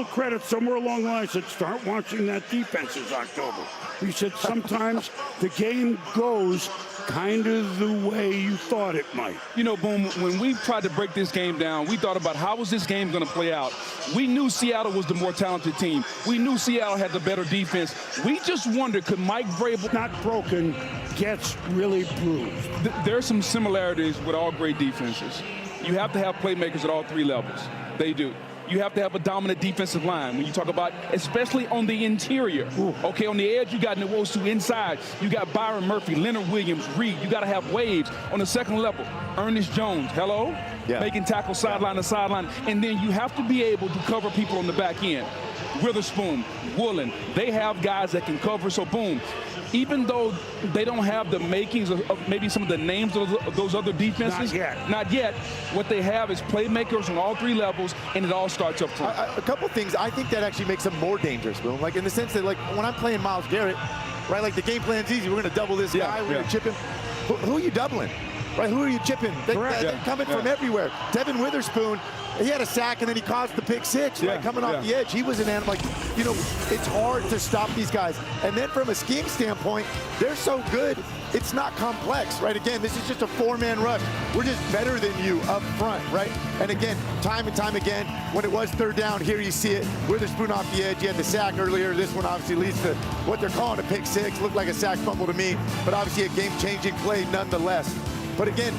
credit somewhere along the line said, start watching that defense this October. He said sometimes the game goes kind of the way you thought it might. You know, Boom, when we tried to break this game down, we thought about how was this game going to play out. We knew Seattle was the more talented team. We knew Seattle had the better defense. We just wondered, could Mike Vrabel, not broken, gets really bruised. There are some similarities with all great defenses. You have to have playmakers at all three levels. They do. You have to have a dominant defensive line. When you talk about, especially on the interior. Ooh. Okay, on the edge, you got Nwosu. Inside, you got Byron Murphy, Leonard Williams, Reed. You got to have waves. On the second level, Ernest Jones, hello? Yeah. Making tackles sideline to sideline. And then you have to be able to cover people on the back end. Witherspoon, Woolen, they have guys that can cover. So, boom, even though they don't have the makings of maybe some of the names of those other defenses. Not yet. What they have is playmakers on all three levels, and it all starts up front. A couple things. I think that actually makes them more dangerous, Boom. Like in the sense that, like, when I'm playing Myles Garrett, right, like the game plan's easy. We're going to double this guy. We're going to chip him. Who are you doubling? Right, who are you chipping? They're coming from everywhere. Devin Witherspoon, he had a sack and then he caused the pick six, right? Coming off the edge. He was an animal. Like, you know, it's hard to stop these guys. And then from a scheme standpoint, they're so good, it's not complex, right? Again, this is just a four-man rush. We're just better than you up front, right? And again, time and time again, when it was third down, here you see it. Witherspoon off the edge. You had the sack earlier. This one obviously leads to what they're calling a pick six. Looked like a sack fumble to me, but obviously a game-changing play nonetheless. But again,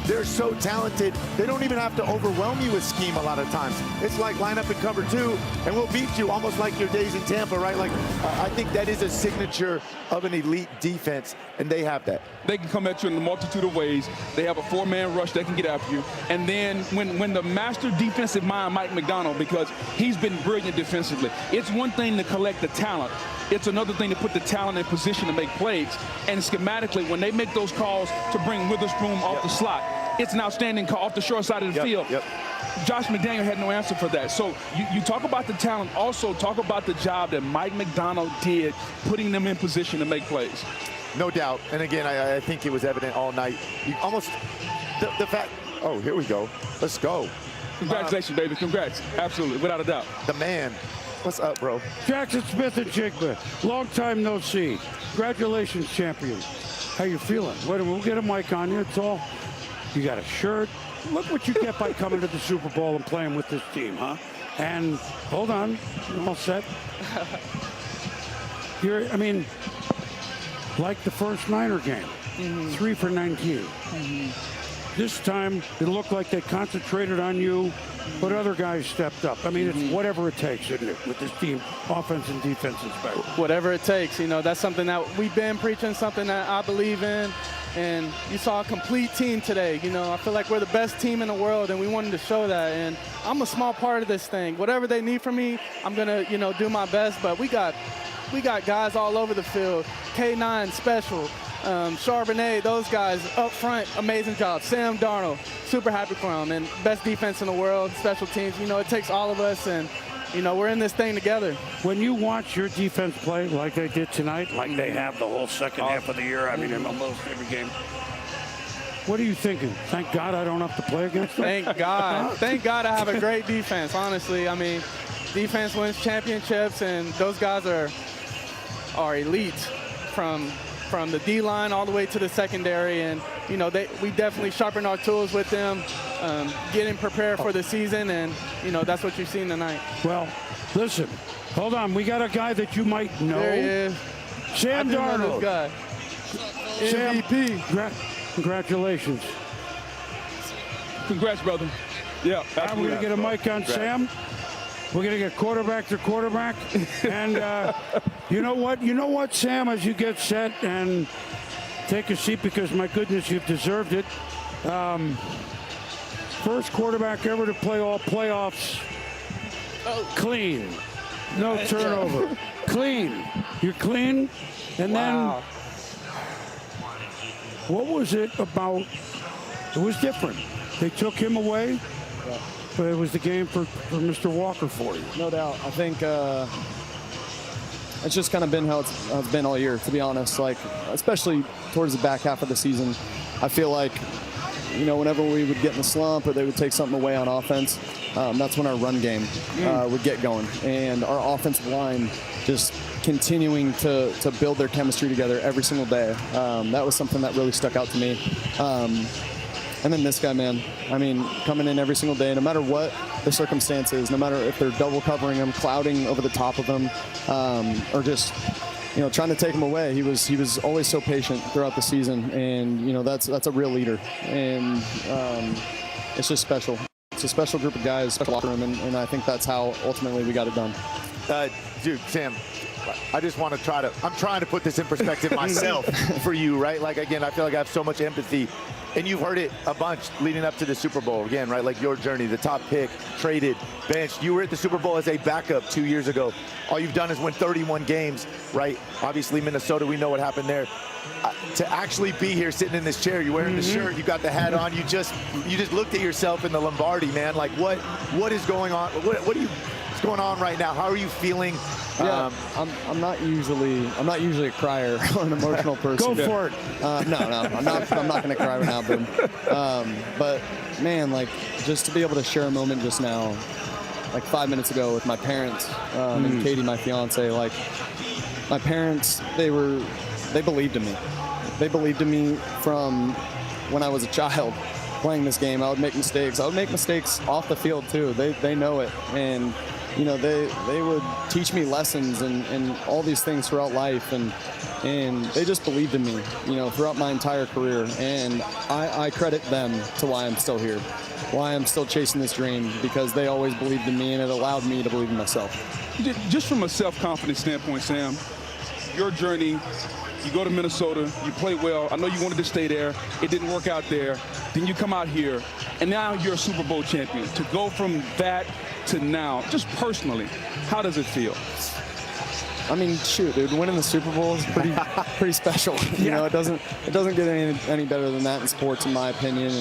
they're so talented, they don't even have to overwhelm you with scheme a lot of times. It's like line up and cover two, and we'll beat you, almost like your days in Tampa, right? Like, I think that is a signature of an elite defense, and they have that. They can come at you in a multitude of ways. They have a four-man rush that can get after you. And then when the master defensive mind, Mike Macdonald, because he's been brilliant defensively, it's one thing to collect the talent. It's another thing to put the talent in position to make plays. And schematically, when they make those calls to bring Witherspoon off the slot, it's an outstanding call off the short side of the field. Josh McDaniel had no answer for that. So you talk about the talent, also talk about the job that Mike Macdonald did, putting them in position to make plays. No doubt. And again, I think it was evident all night. You almost, the fact, oh, here we go. Let's go. Congratulations, baby. Congrats. Absolutely, without a doubt. The man. What's up, bro? Jackson Smith and Jigba, long time no see. Congratulations, champion. How you feeling? Wait a minute, we'll get a mic on you. It's all. You got a shirt. Look what you get by coming to the Super Bowl and playing with this team, huh? And hold on, you're all set. I mean, like the first Niner game, 3 for 19. This time, it looked like they concentrated on you, but other guys stepped up. I mean, it's whatever it takes, isn't it, with this team, offense and defense especially. Whatever it takes, you know, that's something that we've been preaching, something that I believe in. And you saw a complete team today. You know, I feel like we're the best team in the world, and we wanted to show that. And I'm a small part of this thing. Whatever they need from me, I'm going to, you know, do my best. But we got guys all over the field. K9, special. Charbonnet, those guys up front, amazing job. Sam Darnold, super happy for him. And best defense in the world, special teams. You know, it takes all of us, and, you know, we're in this thing together. When you watch your defense play like they did tonight, like they have the whole second half of the year, I mean, in almost every game, what are you thinking? Thank God I don't have to play against them? Thank God. Thank God I have a great defense, honestly. I mean, defense wins championships, and those guys are elite from the D-line all the way to the secondary. And, you know, we definitely sharpen our tools with them, getting prepared for the season, and, you know, that's what you've seen tonight. Well, listen, hold on. We got a guy that you might know. There he is. Sam Darnold. Guy. MVP. Congratulations. Congrats, brother. Yeah, I'm going to get a mic on Sam. We're going to get quarterback to quarterback. And you know what? You know what, Sam, as you get set and take a seat, because, my goodness, you've deserved it. First quarterback ever to play all playoffs clean. No turnover. Clean. You're clean. And then what was it about? It was different. They took him away. But it was the game for Mr. Walker for you. No doubt. I think it's just kind of been how it's been all year, to be honest. Like, especially towards the back half of the season, I feel like whenever we would get in the slump or they would take something away on offense, that's when our run game would get going. And our offensive line just continuing to build their chemistry together every single day. That was something that really stuck out to me. And then this guy, man, I mean, coming in every single day, no matter what the circumstances, no matter if they're double covering him, clouding over the top of him, or just, trying to take him away. He was always so patient throughout the season, and, that's a real leader. And it's just special. It's a special group of guys, special locker room, and I think that's how ultimately we got it done. Dude, Sam, I just want to I'm trying to put this in perspective myself for you, right? Like, again, I feel like I have so much empathy. And you've heard it a bunch leading up to the Super Bowl, again, right? Like your journey, the top pick, traded, benched. You were at the Super Bowl as a backup 2 years ago. All you've done is win 31 games, right? Obviously, Minnesota, we know what happened there. To actually be here sitting in this chair, you're wearing the shirt, you got the hat on, you just looked at yourself in the Lombardi, man. Like, what is going on? What's going on right now? How are you feeling? Yeah, I'm not usually a crier or an emotional person. Go for it. No, I'm not going to cry right now, Boom. But man, like, just to be able to share a moment just now, like 5 minutes ago with my parents and Katie, my fiance. Like, my parents, they believed in me. They believed in me from when I was a child playing this game. I would make mistakes. I would make mistakes off the field too. They know it, and they would teach me lessons and all these things throughout life, and they just believed in me, throughout my entire career. And I credit them to why I'm still here, why I'm still chasing this dream, because they always believed in me, and it allowed me to believe in myself. Just from a self-confidence standpoint, Sam, your journey, you go to Minnesota, you play well. I know you wanted to stay there. It didn't work out there. Then you come out here, and now you're a Super Bowl champion. To go from that to now, just personally, how does it feel? I mean, shoot, dude, winning the Super Bowl is pretty special. It doesn't get any better than that in sports, in my opinion.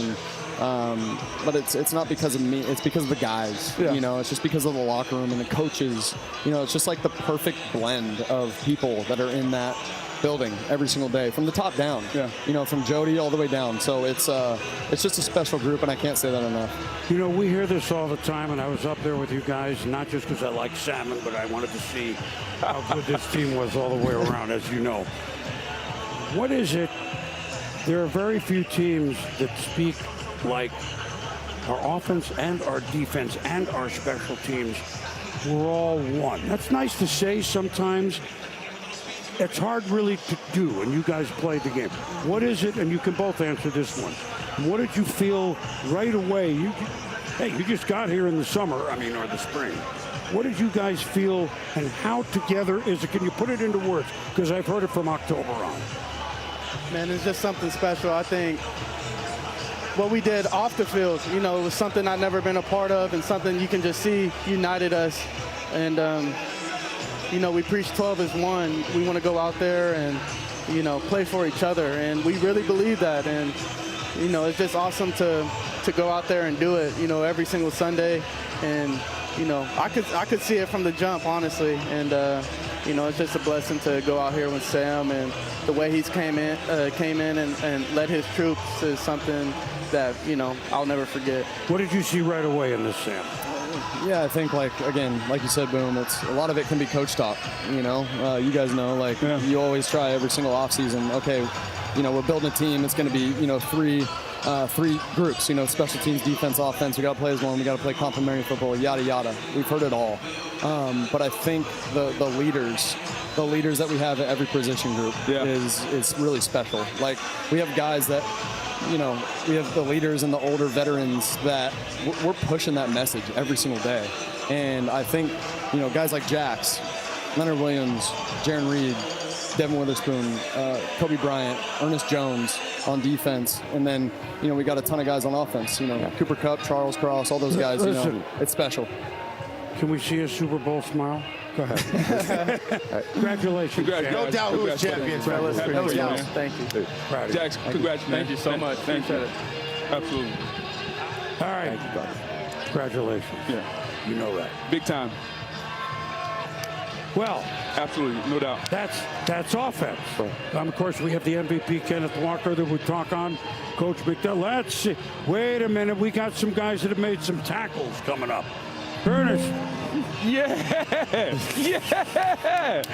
And but it's not because of me. It's because of the guys. Yeah. It's just because of the locker room and the coaches. It's just like the perfect blend of people that are in that building every single day, from the top down. Yeah. From Jody all the way down. So it's just a special group, and I can't say that enough. We hear this all the time, and I was up there with you guys, not just because I like salmon, but I wanted to see how good this team was all the way around, as you know. What is it? There are very few teams that speak like our offense and our defense and our special teams. We're all one. That's nice to say sometimes. It's hard really to do, and you guys played the game. What is it, and you can both answer this one, what did you feel right away? You just got here in the summer, or the spring. What did you guys feel, and how together is it? Can you put it into words? Because I've heard it from October on. Man, it's just something special. I think what we did off the field, it was something I've never been a part of, and something you can just see united us. And, we preach 12 as one. We want to go out there and, play for each other. And we really believe that. And, it's just awesome to go out there and do it, every single Sunday. And, I could see it from the jump, honestly. And, it's just a blessing to go out here with Sam, and the way he's came in and led his troops is something that, I'll never forget. What did you see right away in this, Sam? Yeah, I think, like you said, Boom, it's a lot of it can be coach talk. You guys know, you always try every single offseason. Okay, we're building a team. It's going to be, three groups, special teams, defense, offense. We got to play as one. We got to play complementary football, yada, yada. We've heard it all. But I think the leaders that we have at every position group is really special. Like, we have guys that, we have the leaders and the older veterans that we're pushing that message every single day. And I think, guys like Jax, Leonard Williams, Jaron Reed, Devin Witherspoon, Kobe Bryant, Ernest Jones on defense. And then, we got a ton of guys on offense. Cooper Kupp, Charles Cross, all those guys, it's special. Can we see a Super Bowl smile? Go ahead. Congratulations. No doubt who's champions, fellas. No doubt. Thank you. Jax, congratulations. Thank you so much. Thank you. Absolutely. All right. Thank you, brother. Congratulations. Yeah. You know that. Big time. Well, Absolutely, no doubt. that's offense. Of course, we have the MVP, Kenneth Walker, that we talk on. Coach McDowell. Let's see. Wait a minute. We got some guys that have made some tackles coming up. Ernest. Yeah.